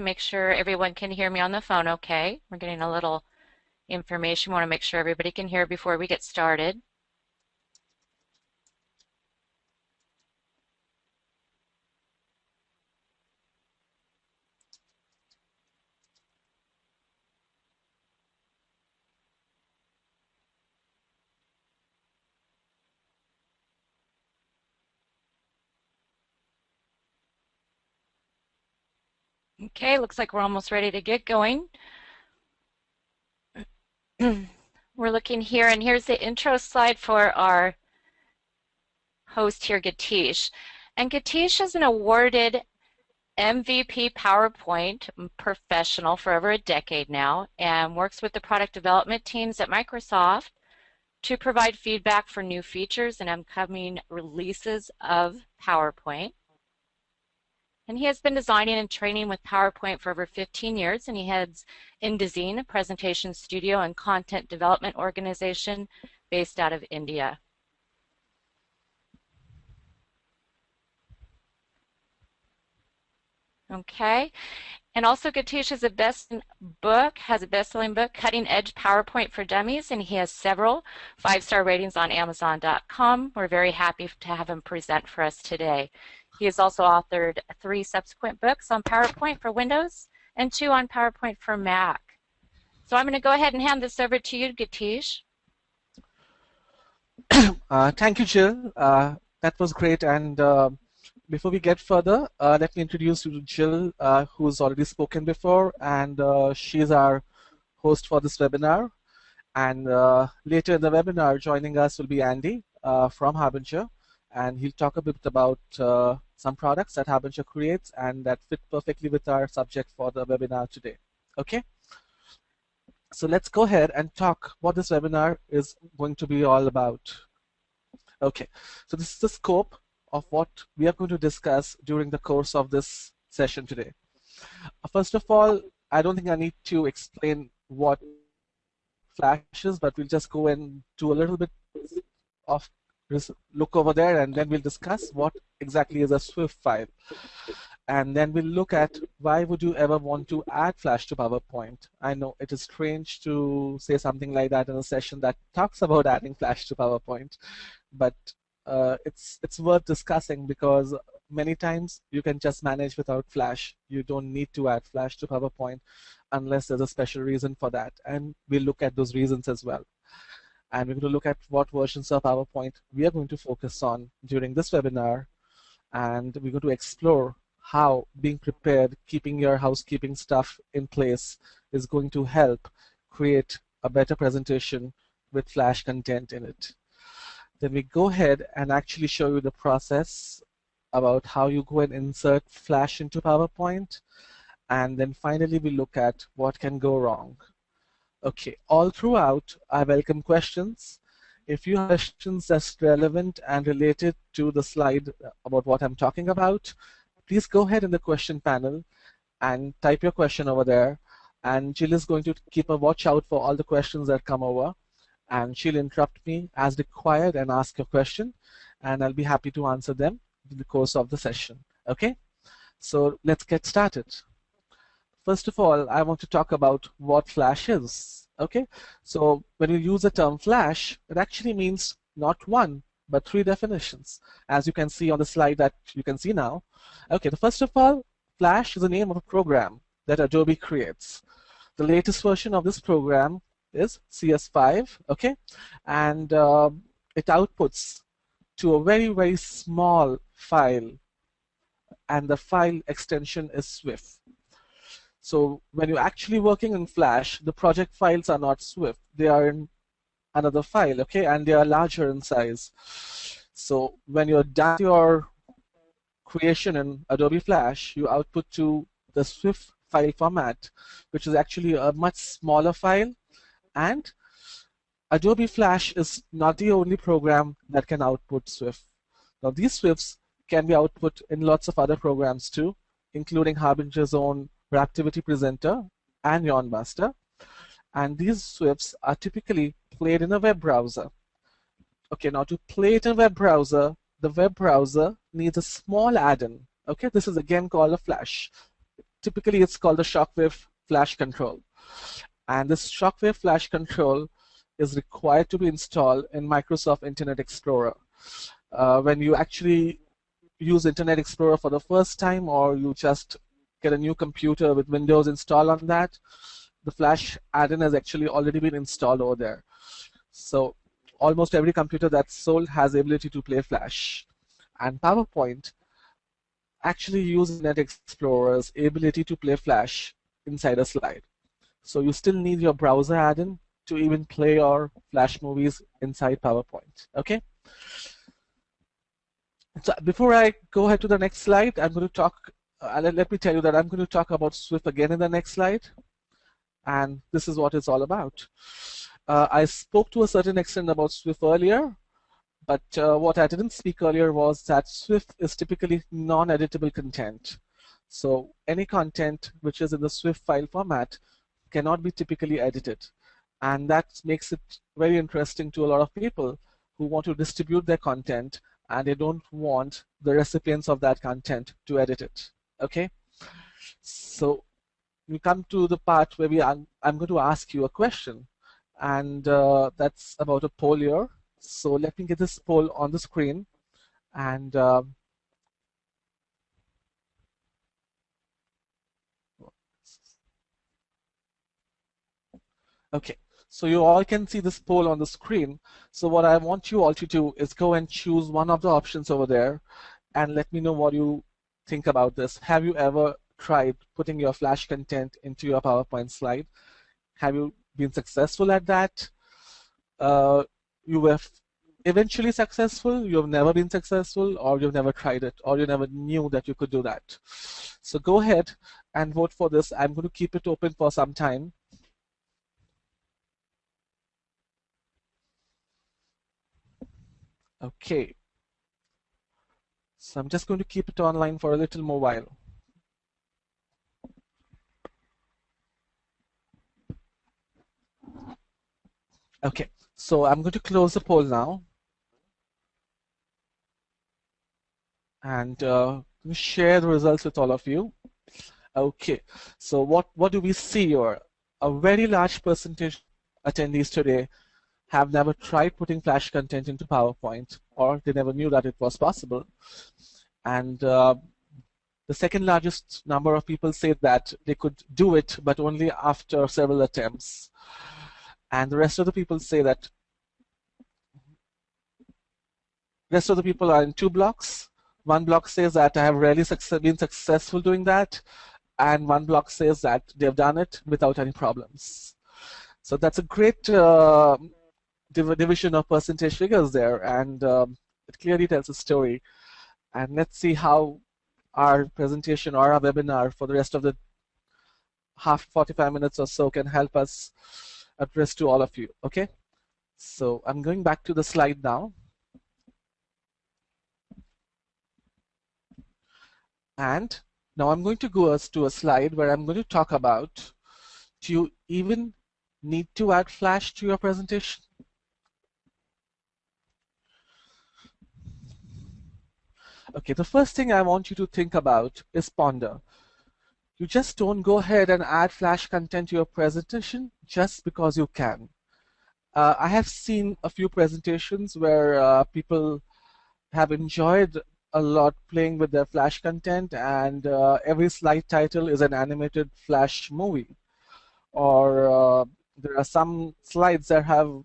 Make sure everyone can hear me on the phone okay. We're getting a little information. We want to make sure everybody can hear before we get started. Okay, looks like we're almost ready to get going. We're looking here, and here's the intro slide for our host here, Geetesh. And Geetesh is an awarded MVP PowerPoint professional for over a decade now and works with the product development teams at Microsoft to provide feedback for new features and upcoming releases of PowerPoint. And he has been designing and training with PowerPoint for over 15 years, and he heads Indezine, a presentation studio and content development organization based out of India. Okay, and also Geetesh has a best-selling book, Cutting Edge PowerPoint for Dummies, and he has several 5-star ratings on Amazon.com. We're very happy to have him present for us today. He has also authored 3 subsequent books on PowerPoint for Windows and 2 on PowerPoint for Mac. So I'm going to go ahead and hand this over to you, Geetesh. Thank you, Jill. That was great. And before we get further, let me introduce you to Jill, who's already spoken before, and she's our host for this webinar. And later in the webinar, joining us will be Andy from Harbinger, and he'll talk a bit about some products that Harbinger creates and that fit perfectly with our subject for the webinar today. Okay? So let's go ahead and talk what this webinar is going to be all about. Okay, so this is the scope of what we are going to discuss during the course of this session today. First of all, I don't think I need to explain what Flash is, but we'll just go and do a little bit of look over there, and then we'll discuss what exactly is a Swift file. And then we'll look at why would you ever want to add Flash to PowerPoint. I know it is strange to say something like that in a session that talks about adding Flash to PowerPoint, but it's worth discussing because many times you can just manage without Flash. You don't need to add Flash to PowerPoint unless there's a special reason for that, and we'll look at those reasons as well. And we're going to look at what versions of PowerPoint we are going to focus on during this webinar, and we're going to explore how being prepared, keeping your housekeeping stuff in place is going to help create a better presentation with Flash content in it. Then we go ahead and actually show you the process about how you go and insert Flash into PowerPoint, and then finally we look at what can go wrong. Okay, all throughout, I welcome questions. If you have questions that's relevant and related to the slide about what I'm talking about, please go ahead in the question panel and type your question over there. And Jill is going to keep a watch out for all the questions that come over. And she'll interrupt me as required and ask a question. And I'll be happy to answer them in the course of the session. Okay? So let's get started. First of all, I want to talk about what Flash is. Okay, so when you use the term Flash, it actually means not one, but 3 definitions, as you can see on the slide that you can see now. Okay, first of all, Flash is the name of a program that Adobe creates. The latest version of this program is CS5, okay, and it outputs to a very, very small file, and the file extension is Swift. So when you're actually working in Flash, the project files are not Swift. They are in another file, okay, and they are larger in size. So when you're done your creation in Adobe Flash, you output to the Swift file format, which is actually a much smaller file. And Adobe Flash is not the only program that can output Swift. Now these Swifts can be output in lots of other programs too, including Harbinger's own Activity Presenter and Yawnmaster, and these Swifts are typically played in a web browser. Okay, now to play it in a web browser, the web browser needs a small add-in. Okay, this is again called a Flash. typically it's called the shockwave flash control. And this shockwave flash control is required to be installed in Microsoft Internet Explorer. When you actually use Internet Explorer for the first time, or you just get a new computer with Windows installed on that, the Flash add-in has actually already been installed over there. So almost every computer that's sold has the ability to play Flash. And PowerPoint actually uses Internet Explorer's ability to play Flash inside a slide. So you still need your browser add-in to even play your Flash movies inside PowerPoint. Okay? So before I go ahead to the next slide, I'm going to talk, let me tell you that I'm going to talk about Swift again in the next slide. And this is what it's all about. I spoke to a certain extent about Swift earlier, but what I didn't speak earlier was that Swift is typically non-editable content. So any content which is in the Swift file format cannot be typically edited. And that makes it very interesting to a lot of people who want to distribute their content and they don't want the recipients of that content to edit it. Okay? So we come to the part where I'm going to ask you a question, and that's about a poll here. So let me get this poll on the screen, and okay, so you all can see this poll on the screen. So what I want you all to do is go and choose one of the options over there and let me know what you think about this. Have you ever tried putting your Flash content into your PowerPoint slide? Have you been successful at that? You were eventually successful, you've never been successful, or you've never tried it, or you never knew that you could do that. So go ahead and vote for this. I'm going to keep it open for some time. Okay. So I'm just going to keep it online for a little more while. Okay, so I'm going to close the poll now and share the results with all of you. Okay, so what do we see here? A very large percentage of attendees today have never tried putting Flash content into PowerPoint, or they never knew that it was possible. And the second largest number of people say that they could do it, but only after several attempts. And the rest of the people say that rest of the people are in two blocks. One block says that I have rarely been successful doing that, and one block says that they've done it without any problems. So that's a great division of percentage figures there, and it clearly tells a story. And let's see how our presentation or our webinar for the rest of the 45 minutes or so can help us address to all of you. Okay, so I'm going back to the slide now. And now I'm going to go to a slide where I'm going to talk about, do you even need to add Flash to your presentation? Okay, the first thing I want you to think about is ponder. You just don't go ahead and add Flash content to your presentation just because you can. I have seen a few presentations where people have enjoyed a lot playing with their Flash content, and every slide title is an animated Flash movie. Or there are some slides that have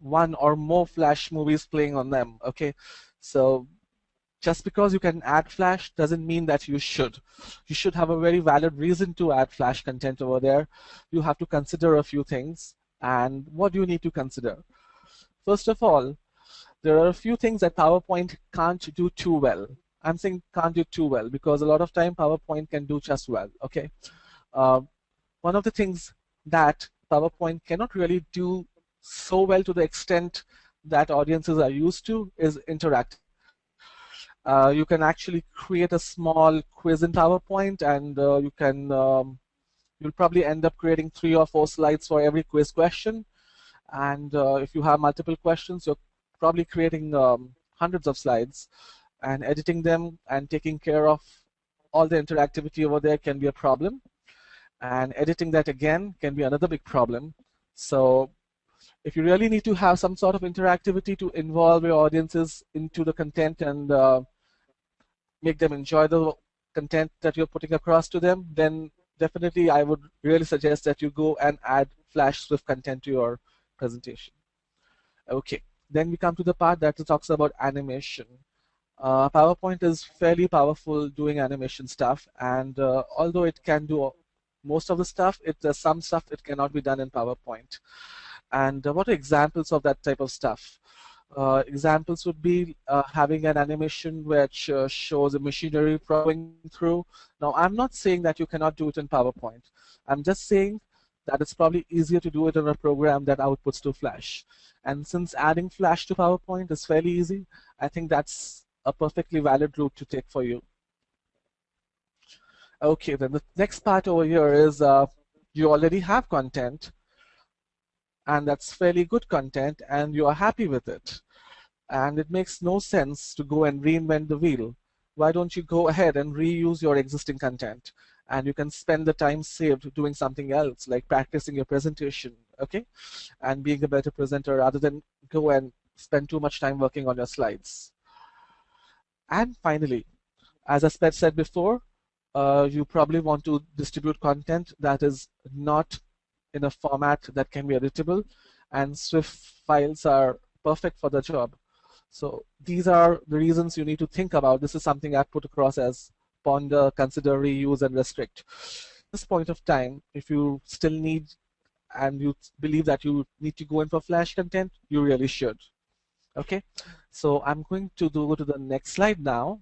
one or more Flash movies playing on them. Okay, so just because you can add Flash doesn't mean that you should. You should have a very valid reason to add Flash content over there. You have to consider a few things. And what do you need to consider? First of all, there are a few things that PowerPoint can't do too well. I'm saying can't do too well because a lot of time PowerPoint can do just well. Okay, one of the things that PowerPoint cannot really do so well to the extent that audiences are used to is interact. You can actually create a small quiz in PowerPoint, and you'll probably end up creating 3 or 4 slides for every quiz question. And if you have multiple questions, you're probably creating hundreds of slides and editing them and taking care of all the interactivity over there can be a problem, and editing that again can be another big problem. So if you really need to have some sort of interactivity to involve your audiences into the content and make them enjoy the content that you're putting across to them, then definitely I would really suggest that you go and add Flash Swift content to your presentation. Okay, then we come to the part that talks about animation. PowerPoint is fairly powerful doing animation stuff, and although it can do most of the stuff, some stuff it cannot be done in PowerPoint. And what are examples of that type of stuff? Examples would be having an animation which shows a machinery going through. Now, I'm not saying that you cannot do it in PowerPoint. I'm just saying that it's probably easier to do it in a program that outputs to Flash. And since adding Flash to PowerPoint is fairly easy, I think that's a perfectly valid route to take for you. Okay, then the next part over here is you already have content, and that's fairly good content, and you are happy with it. And it makes no sense to go and reinvent the wheel. Why don't you go ahead and reuse your existing content? And you can spend the time saved doing something else, like practicing your presentation, okay? And being a better presenter rather than go and spend too much time working on your slides. And finally, as I said before, you probably want to distribute content that is not in a format that can be editable, and Swift files are perfect for the job. So these are the reasons you need to think about. This is something I've put across as ponder, consider, reuse, and restrict. At this point of time, if you still need and you believe that you need to go in for Flash content, you really should. Okay, so I'm going to go to the next slide now.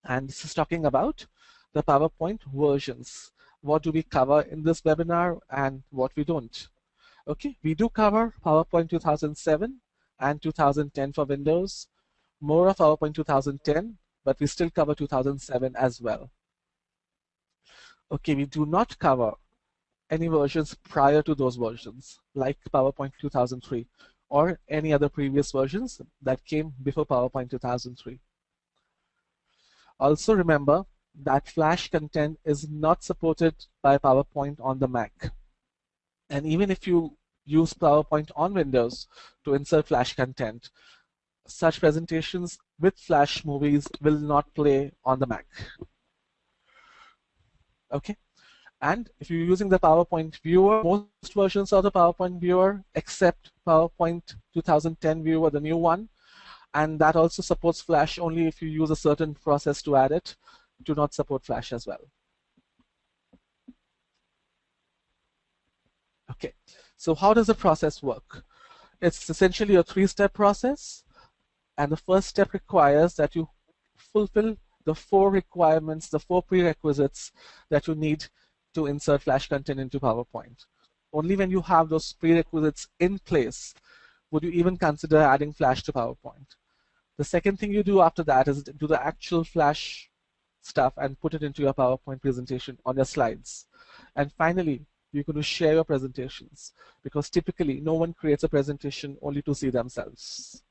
And this is talking about the PowerPoint versions. What do we cover in this webinar and what we don't? Okay, we do cover PowerPoint 2007 and 2010 for Windows, more of PowerPoint 2010, but we still cover 2007 as well. Okay, we do not cover any versions prior to those versions, like PowerPoint 2003 or any other previous versions that came before PowerPoint 2003. Also remember that Flash content is not supported by PowerPoint on the Mac. And even if you use PowerPoint on Windows to insert Flash content, such presentations with Flash movies will not play on the Mac. Okay. And if you're using the PowerPoint viewer, most versions of the PowerPoint viewer, except PowerPoint 2010 viewer, the new one, and that also supports Flash only if you use a certain process to add it, do not support Flash as well. Okay, so how does the process work? It's essentially a three-step process, and the first step requires that you fulfill the four requirements, the four prerequisites that you need to insert Flash content into PowerPoint. Only when you have those prerequisites in place would you even consider adding Flash to PowerPoint. The second thing you do after that is do the actual Flash stuff and put it into your PowerPoint presentation on your slides. And finally, you're going to share your presentations, because typically no one creates a presentation only to see themselves.